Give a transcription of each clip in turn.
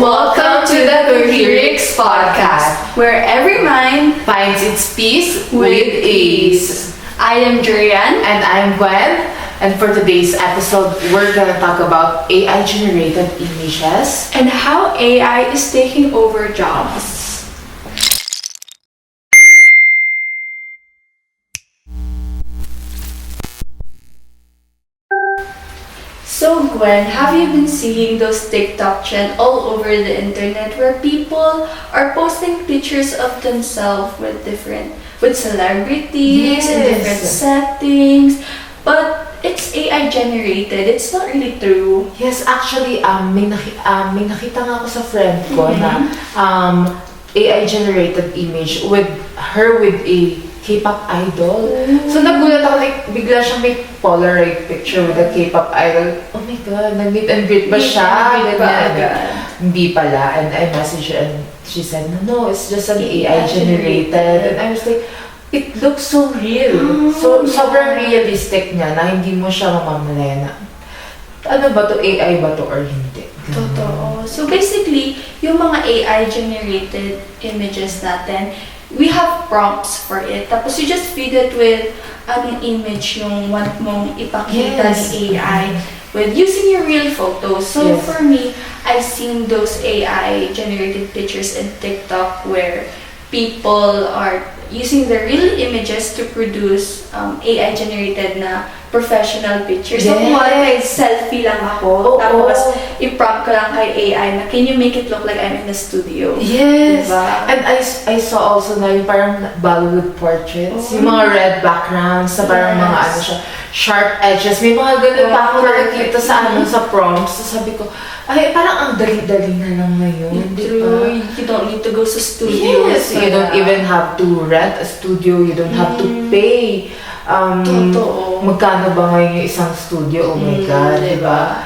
welcome to the Coherix podcast, where every mind finds its peace with ease. I am Jurian. And I'm Gwen. And for today's episode, we're gonna talk about AI-generated images. And how AI is taking over jobs. So Gwen, have you been seeing those TikTok trends all over the internet where people are posting pictures of themselves with celebrities in different settings, but it's AI generated. It's not really true. Yes, actually, may nakita nga ako sa friend ko na AI-generated image with her with a K-pop idol. So nagulat ako, like, bigla siyang may Polaroid picture with a K-pop idol. Oh my God, nag-meet and greet ba siya? Hindi pala. And I messaged her and she said, no, it's just an AI generated. And I was like, it looks so real. So, sobrang realistic niya na hindi mo siya mamamalaya na, ano ba to, AI ba to or hindi? Totoo. So basically, yung mga AI generated images natin, we have prompts for it. Tapos you just feed it with anong image yung want mong ipakita ni AI with using your real photos. So for me, I've seen those AI generated pictures in TikTok where people are using their real images to produce AI generated na professional pictures. So like selfie lang ako, tapos i-prompt ko lang kay AI na can you make it look like I'm in the studio? Yes! Diba? And I saw also na yung parang Bollywood portraits, yung mga red backgrounds, na parang mga ano siya, sharp edges. May mga ganun pa ako nakikita sa prompts. So sabi ko, ay, parang ang dali-dali na lang ngayon. True. You don't need to go sa studio. Yes, you don't even have to rent a studio. You don't have to pay. Totoo. Magkano ba ngayon yung isang studio? Oh my God, diba?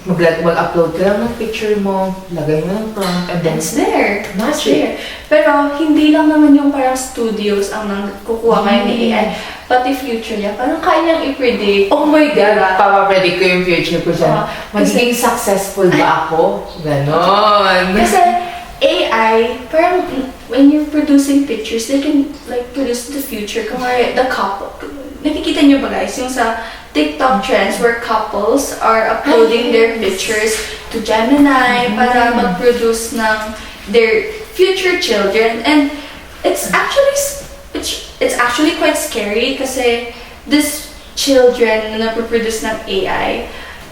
Mag-upload ka lang ng picture mo, lagay mo ng prompt, and then it's there. Magic. Pero hindi lang naman yung parang studios ang kukuha ngayon ni AI. Pati future niya, parang kaya niyang i-predict. Oh my God, papapredict ko yung future ko dyan. Magiging successful ba ako? Ganon. Kasi AI, parang when you're producing pictures, they can like produce the future. Kung the couple, nakikita niyo ba guys, yung sa TikTok trends where couples are uploading their pictures to Gemini para mag-produce ng their future children. And it's actually quite scary kasi these children na produce ng AI,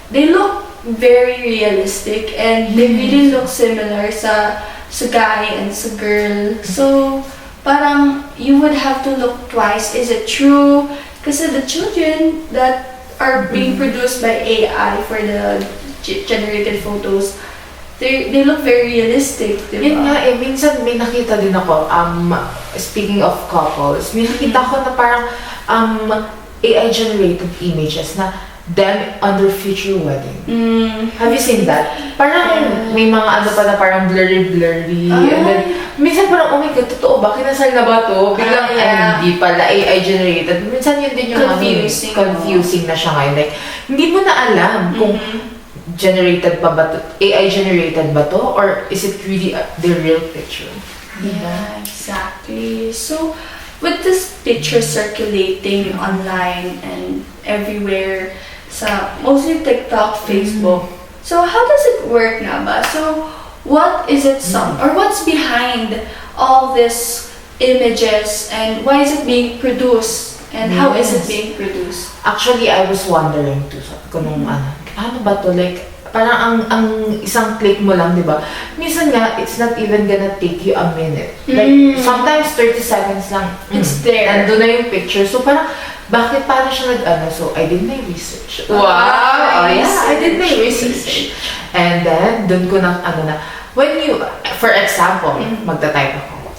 they look very realistic and they really look similar sa guy and sa girl. So, parang you would have to look twice. Is it true? Kasi the children that are being produced by AI for the generated photos, they look very realistic, diba? Yun nga minsan may nakita din ako, speaking of couples, may nakita ko na parang AI-generated images na them on their future wedding. Have you seen that? Parang may mga ano pa na parang blurry. And then, minsan parang, oh my God, totoo ba? Kinasal na ba to? Biglang, hindi pala AI-generated. Minsan yun din yung confusing na siya ngayon. Like, hindi mo na alam kung generated pa ba to, AI-generated ba to? Or is it really the real picture? Yeah, exactly. So, with this picture circulating online and everywhere, mostly TikTok, Facebook. So how does it work nga ba? So what is it or what's behind all these images and why is it being produced and how is it being produced? Actually, I was wondering too, kung paano ba to? Like, parang ang isang click mo lang, di ba? Minsan nga, it's not even gonna take you a minute. Like, sometimes 30 seconds lang. It's there. Nandun na yung picture. So parang, paano siya nag-ano? So, I did my research. Wow! I did my research. And then, dun ko when you, for example, magta-type ako.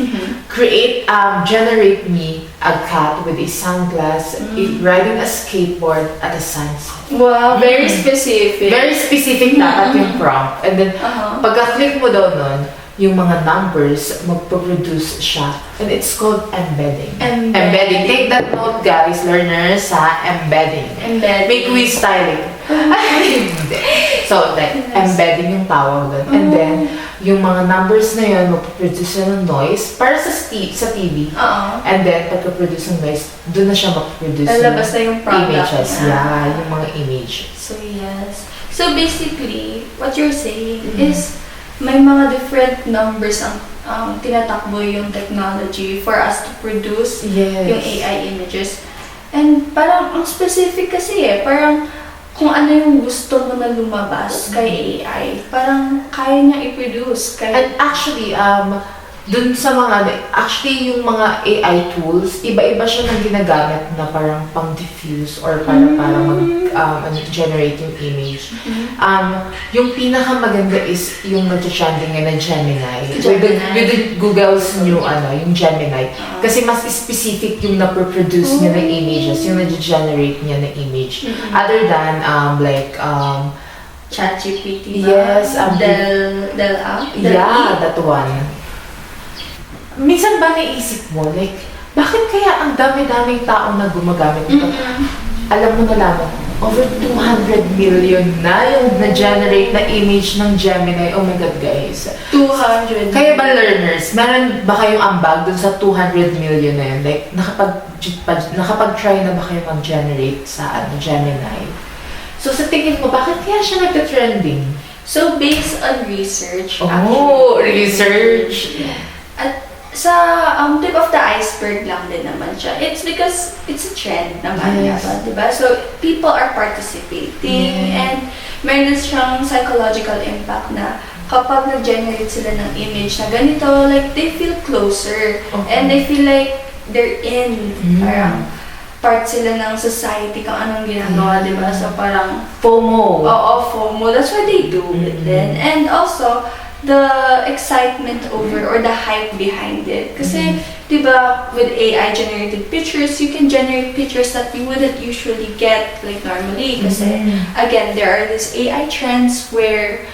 Generate me a cat with a sunglass, riding a skateboard at a sunset. Wow, very specific. Very specific dapat yung prompt. And then, pagka-click mo daw nun, yung mga numbers, magpo-produce siya. And it's called embedding. Embedding. Take that note, guys, learners, sa embedding. Embedding. May quiz styling. Ay, hindi. So, like, embedding yung tawag doon. And then, yung mga numbers na yun, magpo-produce siya ng noise para sa TV. Oo. And then, pagka-produce ng noise, doon na siya magpo-produce Lalabas na yung product images. niya. Yeah, yung mga images. So, yes. So, basically, what you're saying is, may mga different numbers ang tinatakbo yung technology for us to produce Yes. yung AI images. And parang, ang specific kasi parang kung ano yung gusto mo na lumabas kay AI, parang kaya niya i-produce. And actually, dun sa actually yung mga AI tools, iba-iba siya ng ginagamit na parang pang-diffuse or para mag-generate yung image. Yung pinakamaganda is yung nag-trending na Gemini. With Google's new yung Gemini. Kasi mas specific yung na-produce niya ng images, yung nag-generate niya ng image. Other than ChatGPT. Yes, Del app. Yeah, that one. Minsan ba naisip mo, like, bakit kaya ang dami-daming tao na gumagamit ito? Alam mo na lamang, over 200 million na yung na-generate na image ng Gemini. Oh my God, guys. 200. Kaya ba, learners, meron ba kayong ambag dun sa 200 million na yun? Like, nakapag-try na ba kayo mag-generate sa Gemini? So, sa tingin mo, bakit kaya siya nagka-trending? So, based on research, Oh, research! At sa tip of the iceberg lang din naman siya. It's because it's a trend naman Yes. niya, diba? So, people are participating and meron siyang psychological impact na kapag nag-generate sila ng image na ganito, like, they feel closer and they feel like they're in. Parang part sila ng society kung anong ginagawa, diba? So, parang FOMO. FOMO. That's why they do it then. And also, the excitement over or the hype behind it. Kasi, diba, with AI-generated pictures, you can generate pictures that you wouldn't usually get, like, normally. Kasi, again, there are these AI trends where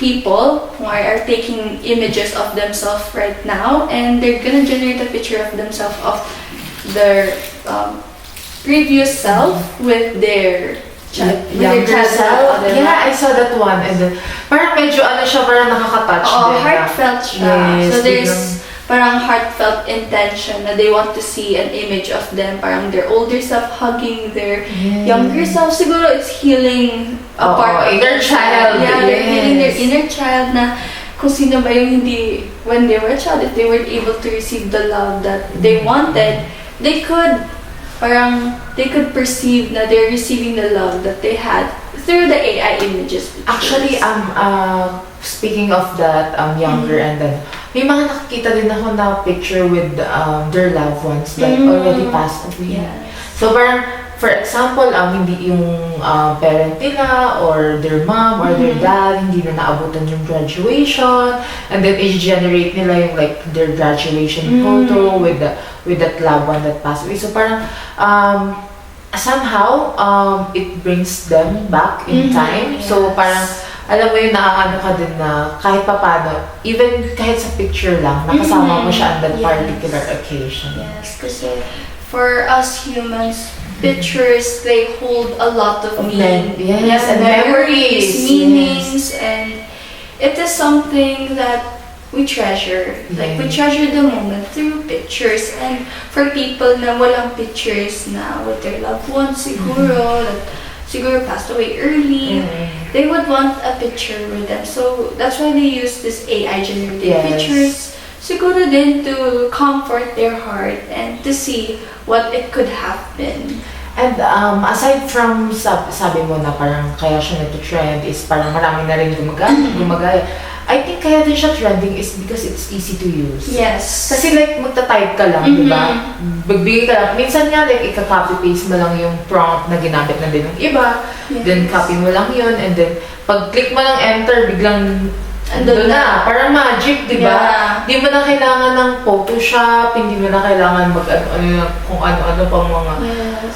people are taking images of themselves right now, and they're gonna generate a picture of themselves of their previous self with their Younger self. Yeah, I saw that one. And then, parang medyo siya, parang nakaka-touch din. Heartfelt siya. Yes, So there's parang heartfelt intention na they want to see an image of them, parang their older self hugging their younger self. Siguro it's healing a part of inner child. Yeah, they're healing their inner child na kung sino ba yung hindi, when they were a child, if they weren't able to receive the love that they wanted, they could perceive na they're receiving the love that they had through the AI images. Actually, speaking of that, younger and then, may mga nakikita din ako na picture with their loved ones that already passed away. Yes. So parang, for example, hindi yung parent nila or their mom or their dad, hindi na naabutan yung graduation, and then i-generate nila yung like their graduation photo with that loved one that passed away. So parang, somehow, it brings them back in time. Yes. So parang, alam mo yun, nakakano ka din na kahit papano, even kahit sa picture lang, nakasama mo siya on that particular occasion. Yes, kasi for us humans, pictures, they hold a lot of meaning. Yes, and memories. Meanings, and it is something that we treasure. Like, we treasure the moment through pictures. And for people na walang pictures na with their loved ones, siguro, that siguro passed away early, they would want a picture with them. So, that's why they use this AI-generated pictures. Siguro din to comfort their heart and to see what it could have been. And aside from sabi mo na parang kaya siya nag-trend is parang marami na rin gumagaya. I think kaya din siya trending is because it's easy to use. Yes. Kasi like magta-type ka lang, di ba? Magbigay ka lang. Minsan nga like ika-copy-paste mo lang yung prompt na ginamit na din ng iba. Yes. Then copy mo lang yun and then pag-click mo ng enter, biglang andun na. Parang magic, di ba? Yeah. Hindi mo na kailangan ng Photoshop, hindi mo na kailangan kung ano-ano pang mga Yes.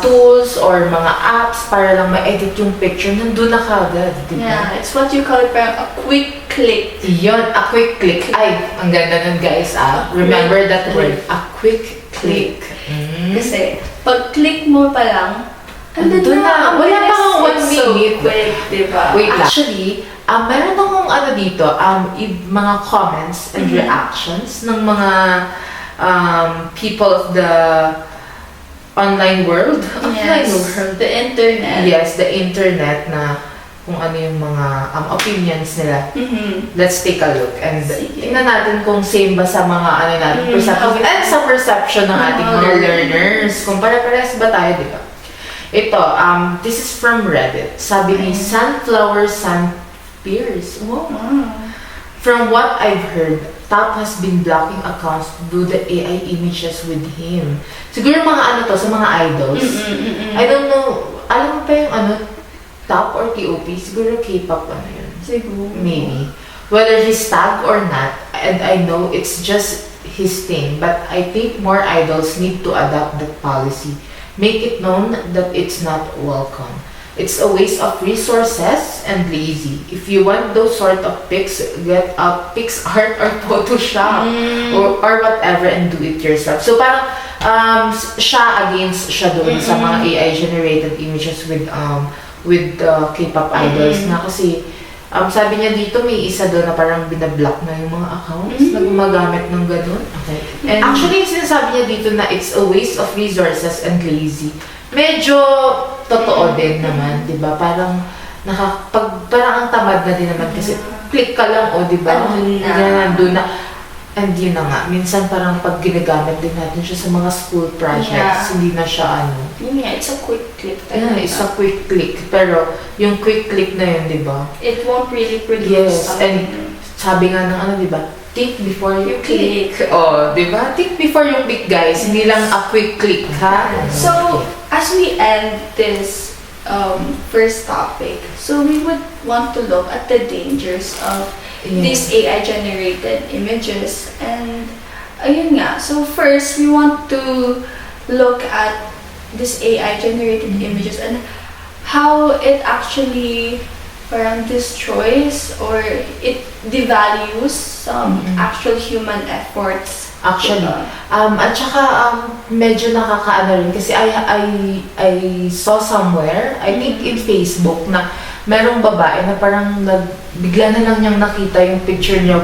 tools or mga apps para lang ma-edit yung picture. Nandun na kagad, di ba? Yeah, it's what you call parang a quick click. Yun, a quick click. Ay, ang ganda nun guys, remember that word, a quick click. Kasi, pag click mo pa lang, Andun na. Ang Wala bilis. pa akong 1 It's so minute. quick, diba? Wait lang. Actually, meron akong dito, mga comments and reactions ng mga people of the online world. Online Yes, world. the internet. Yes, the internet na kung ano yung mga opinions nila. Mhm. Let's take a look and Sige. tingnan natin kung same ba sa mga natin, perception and sa perception ng ating mga learners. Kung pare-pares ba tayo, di ba? Ito, this is from Reddit. Sabi ni Sunflower Sun Pierce. Wow. From what I've heard, Top has been blocking accounts to do the AI images with him. Siguro mga sa mga idols. I don't know, alam mo pa yung Top or TOP? Siguro K-pop yun. Siguro. Maybe. Whether he's tagged or not, and I know it's just his thing, but I think more idols need to adopt that policy. Make it known that it's not welcome. It's a waste of resources and lazy. If you want those sort of pics, get PixArt or Photoshop or whatever and do it yourself. So parang siya against siya doon sa mga AI-generated images with K-pop idols na kasi sabi niya dito may isa doon na parang binablock na yung mga accounts na gumagamit ng ganun. Okay. And actually, yung sinasabi niya dito na it's a waste of resources and lazy. Medyo totoo din naman, di ba? Parang parang ang tamad na din naman kasi click ka lang, di ba? Nandun na. And yun na nga, minsan parang pag ginagamit din natin siya sa mga school projects, hindi na siya Yeah, it's a quick click. Yeah, it's a quick click. Pero yung quick click na yun, di ba? It won't really produce Yes, something. and sabi nga ng di ba? Think before you click. click. Oh, di ba? Think before you click, guys. Hindi lang a quick click, ha? So, as we end this first topic, so we would want to look at the dangers of these AI-generated images. And, ayun nga. So, first, we want to look at this AI-generated images and how it actually parang destroys or it devalues some actual human efforts. Actually, Diba? at saka medyo nakakaano rin kasi I saw somewhere, I think in Facebook na merong babae na parang bigla na lang niyang nakita yung picture niya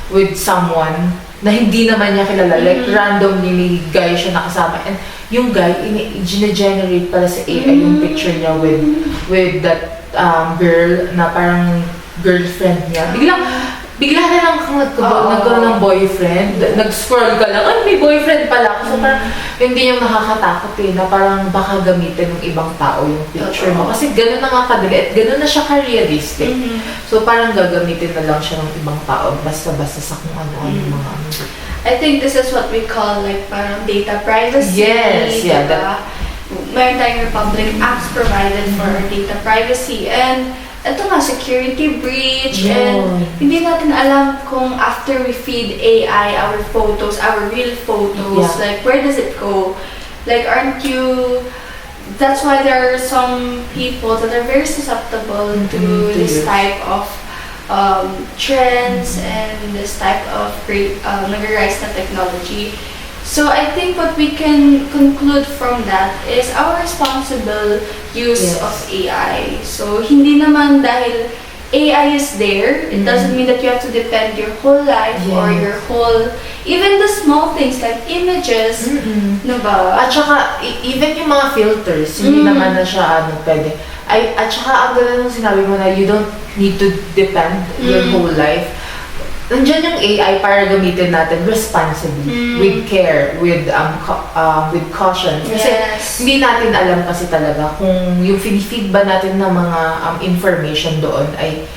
with someone na hindi naman niya kilala, like randomly may guy siya nakasama and yung guy gine-generate pala sa AI yung picture niya with that girl na parang girlfriend niya. Bigla na lang kang nagkaroon ng boyfriend, nag-scroll ka lang, ay may boyfriend pala ako. So parang hindi yung nakakatakot na parang baka gamitin ng ibang tao yung picture mo. Kasi gano'n na nga kadali at gano'n na siya ka-realistic. So parang gagamitin na lang siya ng ibang tao basta-basta sa kung ano-ano mga I think this is what we call like parang data privacy. Yes, yeah. Diba? Meron tayong Republic Acts provided for our data privacy. And ito nga, security breach. And hindi natin alam kung after we feed AI our photos, our real photos, like where does it go? Like aren't you... That's why there are some people that are very susceptible to this type of trends and this type of nag-rise na technology. So I think what we can conclude from that is our responsible use of AI. So hindi naman dahil AI is there, it doesn't mean that you have to depend your whole life or your whole, even the small things like images, no ba? At saka, even yung mga filters, hindi naman na siya pwede. At saka, ang ganda nung sinabi mo na you don't need to depend your whole life. Nandiyan yung AI para gamitin natin responsibly, with care, with caution. Kasi hindi natin alam kasi talaga kung yung feed ba natin ng mga information doon ay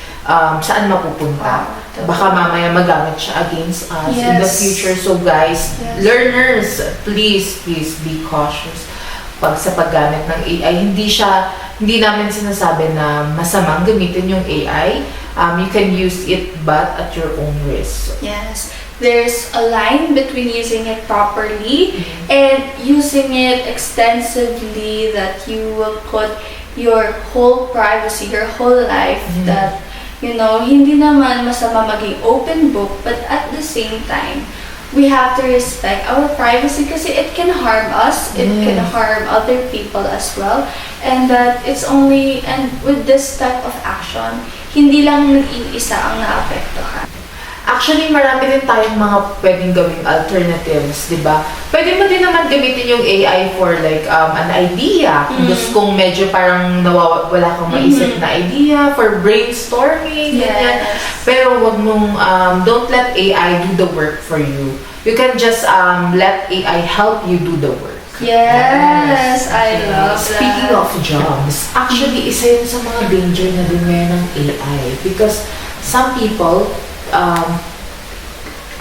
saan mapupunta. Baka mamaya magamit siya against us in the future. So guys, learners, please be cautious pag sa paggamit ng AI. Hindi siya hindi namin sinasabi na masamang gamitin yung AI. You can use it but at your own risk. Yes. There's a line between using it properly and using it extensively, that you will put your whole privacy, your whole life, that, hindi naman masama maging open book, but at the same time, we have to respect our privacy kasi it can harm us, it can harm other people as well, and with this type of action, hindi lang nag-iisa ang naapektuhan. Actually, marami din tayong mga pwedeng gawing alternatives, di ba? Pwede mo din naman gamitin yung AI for like an idea. Kung medyo parang wala kang maisip na idea for brainstorming, ganyan. Pero wag mong, don't let AI do the work for you. You can just let AI help you do the work. Yes, I love that. Speaking of jobs, actually, isa yun sa mga danger na din ngayon ng AI. Because some people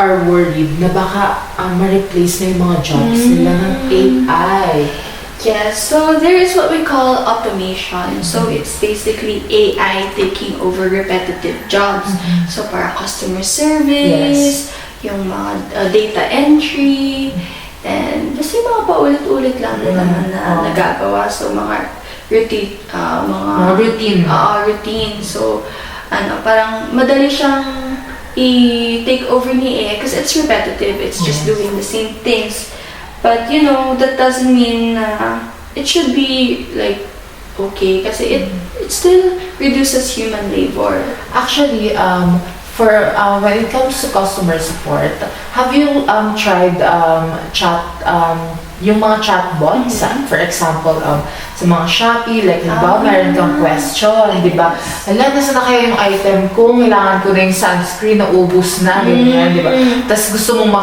are worried na baka ma-replace na yung mga jobs nila ng AI. Yes, so there is what we call automation. So it's basically AI taking over repetitive jobs. So para customer service, yung mga data entry, and basta yung mga paulit-ulit lang naman na nagagawa. So mga routine. Routine. So parang madali siyang i-take over ni AI because it's repetitive, it's just doing the same things. But that doesn't mean it should be like okay kasi it still reduces human labor. Actually, for when it comes to customer support, have you tried yung mga chatbots? For example, sa mga Shopee, like halimbawa meron kang question, di ba? Alam, nasa na kaya yung item ko, kailangan ko na yung sunscreen na ubus na, ganyan, di ba? Tapos gusto mong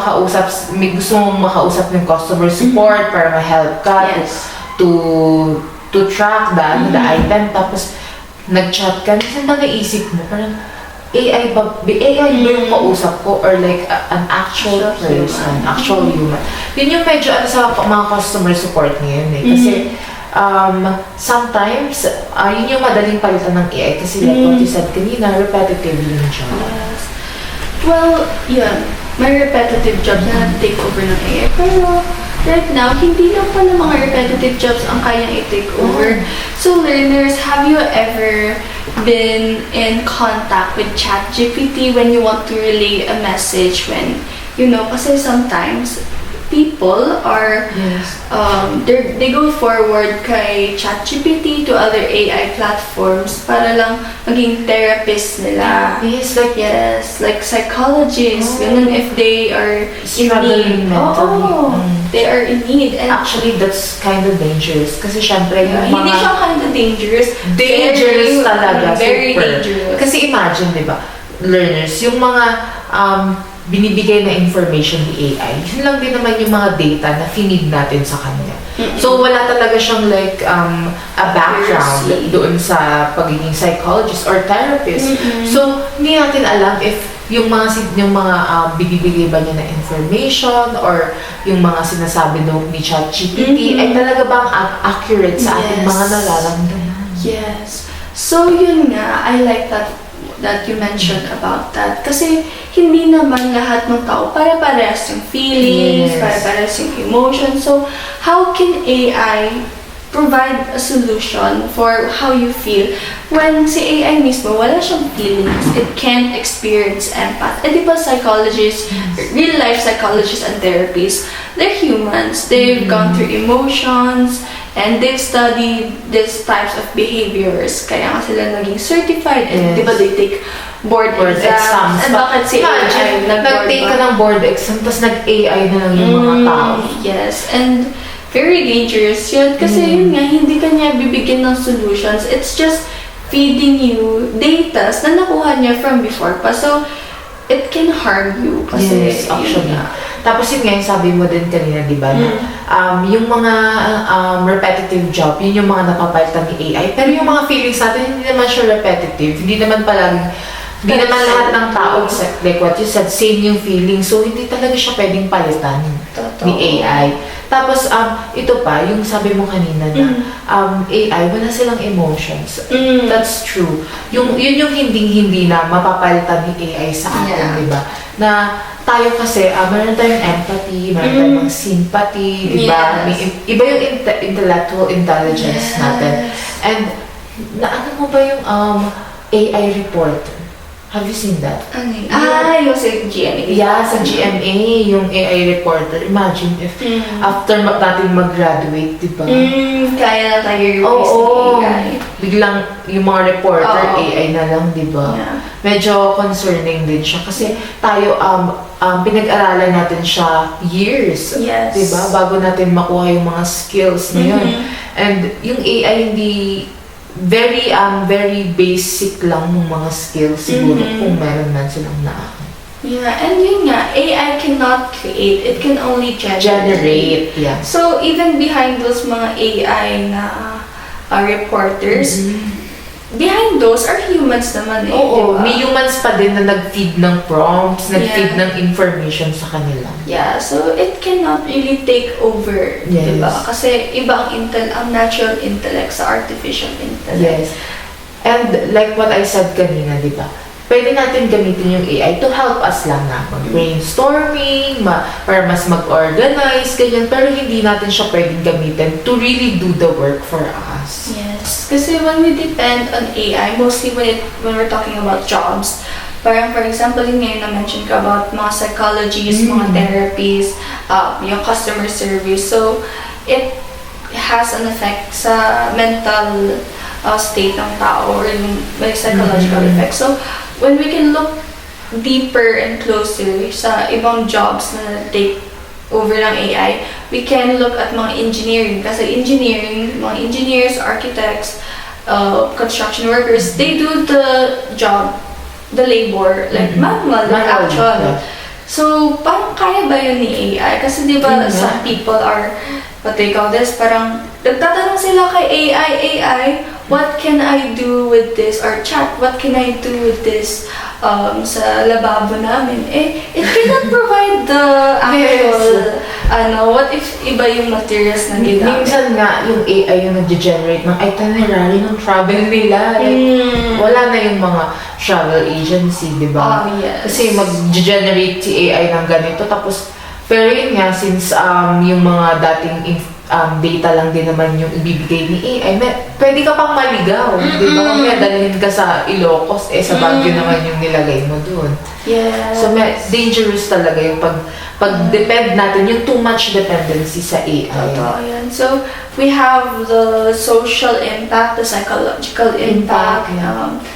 makausap ng customer support para ma-help ka to track the item. Tapos nag-chat ka, minsan ba naisip mo, parang AI ba yung kausap ko or like an actual person, actual human. Yun yung medyo sa mga customer support ngayon eh. Kasi sometimes, yun yung madaling palitan ng AI kasi like what you said kanina, repetitive yung job. Yes. Well, may repetitive jobs na take over ng AI. Pero right now, hindi lang pala mga repetitive jobs ang kayang i-take over. So learners, have you ever been in contact with ChatGPT when you want to relay a message when, kasi sometimes people are, they go forward kay ChatGPT to other AI platforms para lang maging therapist nila. Like psychologists, ganun if they are struggling mentally. They are in need. And actually, that's kind of dangerous. Kasi syempre, yung mga... Hindi siya kind of dangerous. Dangerous talaga. Very super. dangerous. Kasi imagine, di ba, learners, yung mga binibigay na information ni AI, yun lang din naman yung mga data na feed natin sa kanya. So, wala talaga siyang like a background doon sa pagiging psychologist or therapist. So, hindi natin alam if yung mga binibigay ba niya na information or yung mga sinasabi ni ChatGPT ay talaga bang accurate sa ating mga nararamdaman. Yes. So, yun nga, I like that you mentioned about that. Kasi hindi naman lahat ng tao pare-parehas yung feelings, pare-parehas yung emotions. So, how can AI provide a solution for how you feel when si AI mismo wala siyang feelings, it can't experience empath. Eh di ba psychologists, real life psychologists and therapists, they're humans, they've gone through emotions and they've studied these types of behaviors, kaya nga sila naging certified and di ba they take board exams. And bakit si AI nag-take ka ng board exam tapos nag-AI na lang yung mga tao. Yes, and very dangerous yun. Kasi yun nga, hindi ka niya bibigyan ng solutions. It's just feeding you data na nakuha niya from before pa. So, it can harm you. Kasi, yes, actually. Tapos yun nga, yung sabi mo din kanina, di ba, na yung mga repetitive job, yun yung mga napapalitan ni AI. Pero yung mga feelings natin, hindi naman siya repetitive. Hindi naman naman lahat ng tao, like what you said, same yung feeling. So, hindi talaga siya pwedeng palitan ni AI. Tapos, ito pa, yung sabi mo kanina na AI, wala silang emotions. That's true. Yun yung hindi na mapapalitan ni AI sa atin, Yeah. di ba? Na tayo kasi, meron tayong empathy, meron tayong sympathy, di ba? Yes. Iba yung intellectual intelligence natin. And, naano mo ba yung AI reporter? Have you seen that? Ano yun? Yung sa GMA. Yeah, sa GMA, yung AI reporter. Imagine if after natin mag-graduate, di ba? Kaya na tayo Oo, replace ng AI. biglang yung mga reporter, Oo. AI na lang, di ba? Yeah. Medyo concerning din siya kasi tayo, pinag-aralan natin siya years, Yes. di ba? Bago natin makuha yung mga skills na yun. And yung AI hindi very basic lang ng mga skills siguro kung meron man silang na Yeah, and yun nga, AI cannot create. It can only generate. Yeah. So, even behind those mga AI na reporters, behind those are humans naman eh. Oo, diba? may humans pa din na nag-feed ng prompts, nag-feed ng information sa kanila. Yeah, so it cannot really take over, Yes. diba? Kasi iba ang natural intellect sa artificial intellect. Yes. And like what I said kanina, di ba? Pwede natin gamitin yung AI to help us lang na mag-brainstorming, para mas mag-organize, ganyan. Pero hindi natin siya pwedeng gamitin to really do the work for us. Yes, kasi when we depend on AI, mostly when we're talking about jobs, parang for example, yung ngayon na-mention ka about mga psychologists, mga therapies, yung customer service. So, it has an effect sa mental state ng tao or yung may psychological effect. So, when we can look deeper and closer sa ibang jobs na take over ng AI, we can look at mga engineering. Kasi mga engineers, architects, construction workers, they do the job, the labor, like manual, like actual. Yeah. So, parang kaya ba yun ni AI? Kasi di ba some people are, what they call this, parang nagtatanong sila kay AI, what can I do with this? Or chat, what can I do with this sa lababo namin? It cannot provide the actual, what if iba yung materials na ginamit? Minsan nga, yung AI yung nag-generate ng itinerary ng travel nila. Like, wala na yung mga travel agency, di ba? Yes. Kasi mag-generate si AI ng ganito. Tapos, pero yun nga, since yung mga dating data lang din naman yung ibibigay ni AI, pwede ka pang maligaw, di ba? Kaya dalhin ka sa Ilocos, sa Baguio naman yung nilagay mo dun. Yeah. So, dangerous talaga yung pag-depend natin, yung too much dependency sa AI. Totoo yan. So, we have the social impact, the psychological impact,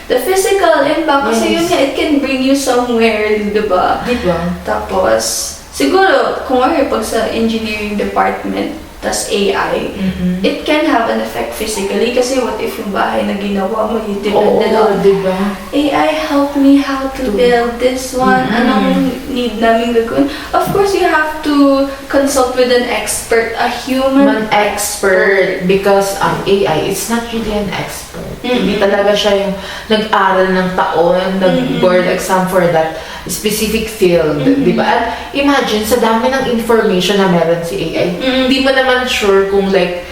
the physical impact. Kasi yun nga, it can bring you somewhere, di ba? Di ba? Tapos, siguro, kung pag sa engineering department, tas AI, it can have an effect physically. Kasi what if yung bahay na ginawa mo, you depended on di ba? AI, help me how to build this one. Anong need namin gagawin? Of course, you have to consult with an expert, a human expert. Because AI is not really an expert. Hindi talaga siya yung nag-aral ng taon, nag-board exam for that specific field. Di ba? At imagine, sa dami ng information na meron si AI, hindi mo naman sure kung like,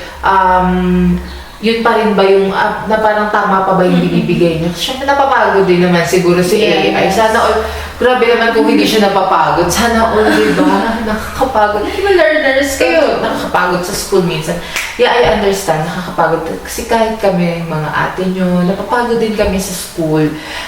yun pa rin ba yung, na parang tama pa ba yung binibigay niya? Siyempre napapagod din naman siguro si AI. Sana all, grabe naman kung hindi siya napapagod. Sana all, di ba? Nakakapagod. Di ba learners kayo? Nakakapagod sa school minsan. Yeah, I understand. Nakakapagod. Kasi kahit kami, mga ate nyo, napapagod din kami sa school.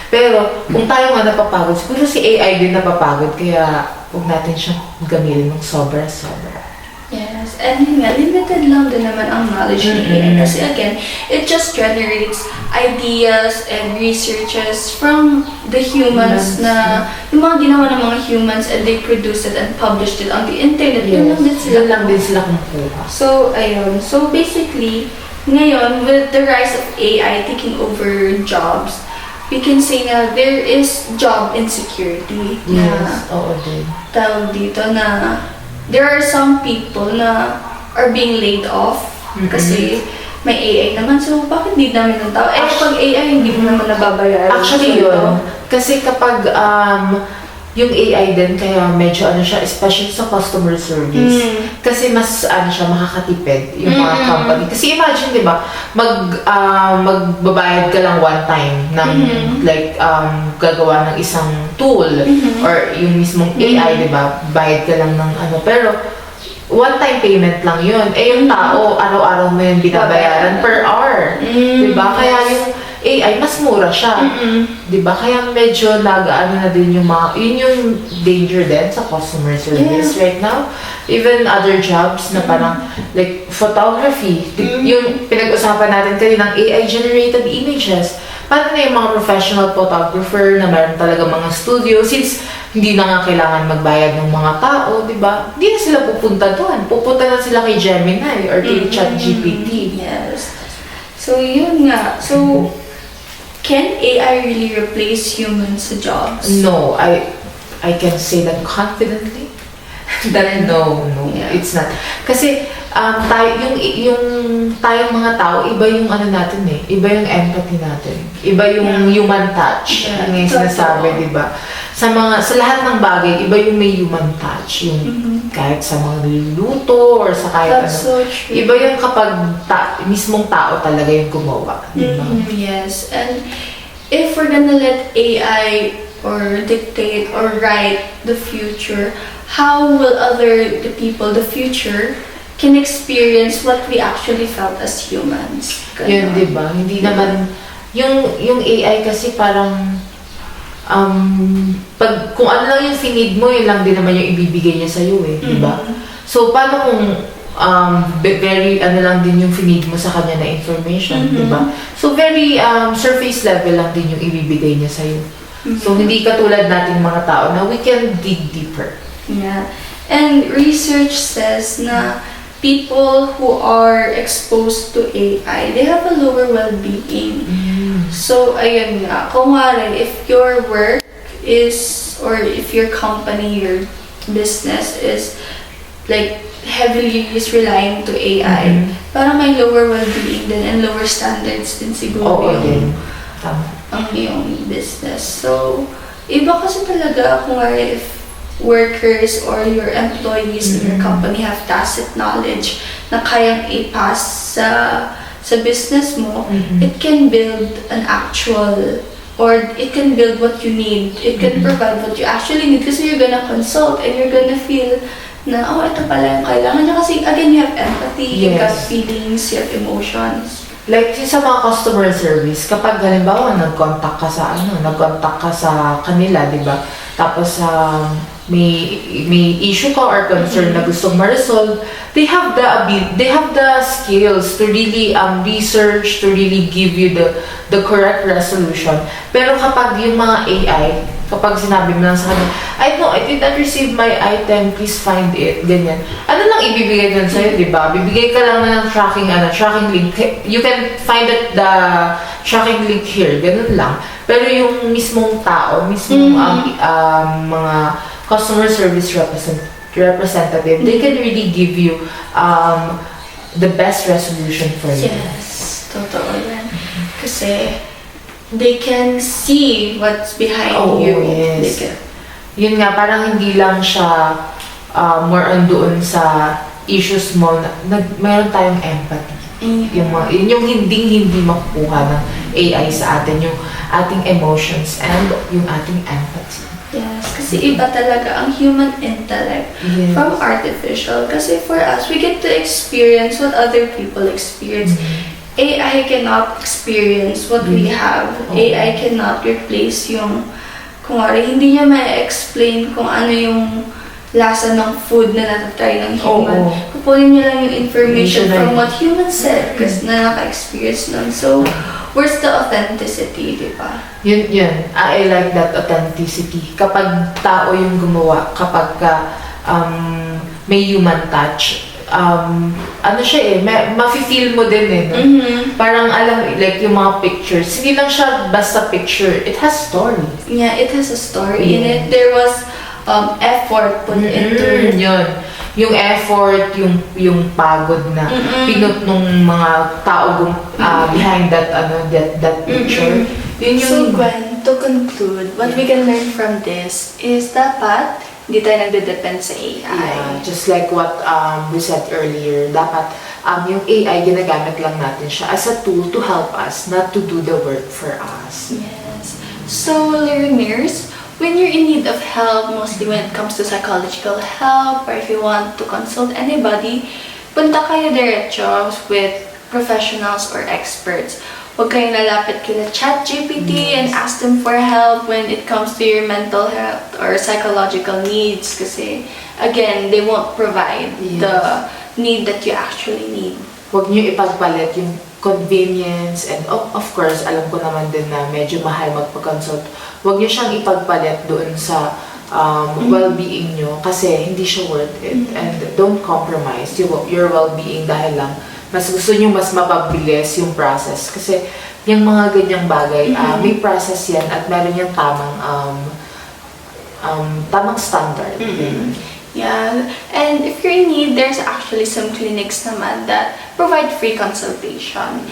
Pero kung tayo nga napapagod, siguro si AI din napapagod. Kaya huwag natin siyang gamitin ng sobra-sobra. Yes, and yun nga, limited lang din naman ang knowledge ni AI. Kasi again, it just generates ideas and researches from the humans na, yung mga ginawa ng mga humans, and they produced it and published it on the internet. Yun lang din sila. Yun lang din sila kumukuha. So, ayun. So, basically, ngayon, with the rise of AI taking over jobs, we can say na there is job insecurity. Yes, oo din. Tawag dito na there are some people na are being laid off kasi may AI naman. So, bakit hindi namin ng tao? Pag AI, hindi mo naman nababayaran. Actually, yun. Kasi kapag yung AI din, kaya medyo ano siya, especially sa customer service. Kasi mas ano siya, makakatipid yung mga company. Kasi imagine, di ba, magbabayad ka lang one time ng like gagawa ng isang tool or yung mismong AI, di ba, bayad ka lang ng ano. Pero one-time payment lang yun. Eh yung tao, araw-araw mo yung binabayaran per hour. Di ba? Kaya yung AI, mas mura siya. Di ba? Kaya medyo nag-ano na din yung mga, yun yung danger din sa customer service right now. Even other jobs na parang, like, photography. Yung pinag-usapan natin kayo ng AI-generated images. Paano na yung mga professional photographer na meron talaga mga studio? Since hindi na nga kailangan magbayad ng mga tao, di ba? Hindi na sila pupunta doon. Pupunta na sila kay Gemini or kay ChatGPT. Yes. So, yun nga. So, can AI really replace humans sa jobs? No, I can say that confidently. That no, it's not. Kasi yung tayong mga tao, iba yung ano natin eh. Iba yung empathy natin. Iba yung human touch. Yeah. Ang sinasabi, di ba? Sa lahat ng bagay, iba yung may human touch. Yung kahit sa mga niluluto or sa kahit That's ano. so true. Iba yung kapag mismong tao talaga yung gumawa. Di ba? Yes. And if we're gonna let AI or dictate or write the future, how will the people, the future, can experience what we actually felt as humans? Yun, di ba? Hindi naman, yung AI kasi parang, kung ano lang yung finid mo, yun lang din naman yung ibibigay niya sa'yo eh, di ba? So, paano kung very, ano lang din yung finid mo sa kanya na information, di ba? So, very surface level lang din yung ibibigay niya sa'yo. So, hindi katulad nating mga tao na we can dig deeper. Yeah. And research says na people who are exposed to AI, they have a lower well-being. So, ayun nga. Kung if your work is, or if your company, your business is like heavily is relying to AI, parang may lower well-being din and lower standards din siguro yung ang iyong business. So, iba kasi talaga kung if workers or your employees in your company have tacit knowledge na kayang i-pass sa business mo, it can build an actual, or it can build what you need. It can provide what you actually need kasi you're gonna consult and you're gonna feel na, oh, ito pala yung kailangan niya. Kasi again, you have empathy, you have feelings, you have emotions. Like sa mga customer service, kapag halimbawa nag-contact ka sa kanila, di ba? Tapos may issue ka or concern na gustong ma-resolve, they have the skills to really research, to really give you the correct resolution. Pero kapag yung mga AI, kapag sinabi mo lang sa kanya, I did not receive my item, please find it, ganyan. Ano lang ibibigay dun sa'yo, di ba? Bibigay ka lang ng tracking link. You can find the tracking link here, ganun lang. Pero yung mismong tao, mga customer service representative, they can really give you the best resolution for you. Yes, totoo yan. Kasi they can see what's behind you. Yes. Yun nga, parang hindi lang siya more on doon sa issues mo, mayroon tayong empathy. Yung hindi makukuha ng AI sa atin, yung ating emotions and yung ating empathy. Yes, kasi iba talaga ang human intellect from artificial. Kasi for us, we get to experience what other people experience. AI cannot experience what we have. AI cannot replace yung, kung hindi niya ma-explain kung ano yung lasa ng food na natatry ng human. Kukunin niya lang yung information from what human said kasi na naka-experience nun. So, where's the authenticity, di ba? Yun. I like that authenticity. Kapag tao yung gumawa, kapag may human touch, ano siya mafe-feel mo din no? Parang like yung mga pictures, hindi lang siya basta picture, it has story. Yeah, it has a story in it. There was effort put into it. Yun. Yung effort, yung pagod na pinut nung mga tao behind that picture. Yun yung kwento. to conclude, what we can learn from this is dapat hindi tayo nagde-depend sa AI. Yeah, just like what we said earlier, dapat yung AI, ginagamit lang natin siya as a tool to help us, not to do the work for us. Yes. So, learners, when you're in need of help, mostly when it comes to psychological help, or if you want to consult anybody, punta kayo diretso with professionals or experts. Huwag kayong lalapit kila ChatGPT and ask them for help when it comes to your mental health or psychological needs kasi, again, they won't provide the need that you actually need. Huwag niyo ipagpalit yung convenience and of course, alam ko naman din na medyo mahal magpa-consult. Huwag niyo siyang ipagpalit doon sa well-being niyo kasi hindi siya worth it. And don't compromise your well-being dahil lang mas gusto niyo mas mapabilis yung process kasi yung mga ganyang bagay may process yan at meron yung tamang standard. Yeah, and if you're in need, there's actually some clinics naman that provide free consultation.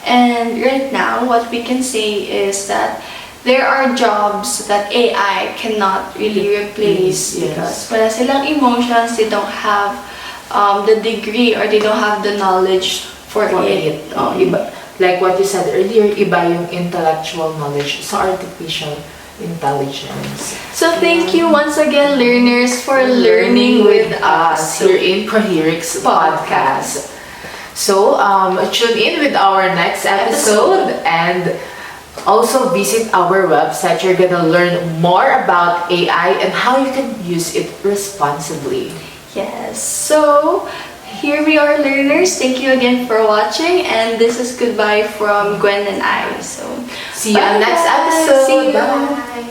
And right now, what we can say is that there are jobs that AI cannot really replace because wala silang emotions, they don't have the degree or they don't have the knowledge for it. Iba, like what you said earlier, iba yung intellectual knowledge sa artificial intelligence. So thank you once again, learners, for learning with us here in Coherix podcast. So tune in with our next episode and also visit our website. You're gonna learn more about AI and how you can use it responsibly. Yes, so here we are, learners. Thank you again for watching, and this is goodbye from Gwen and I. So see you on next episode. See you. Bye.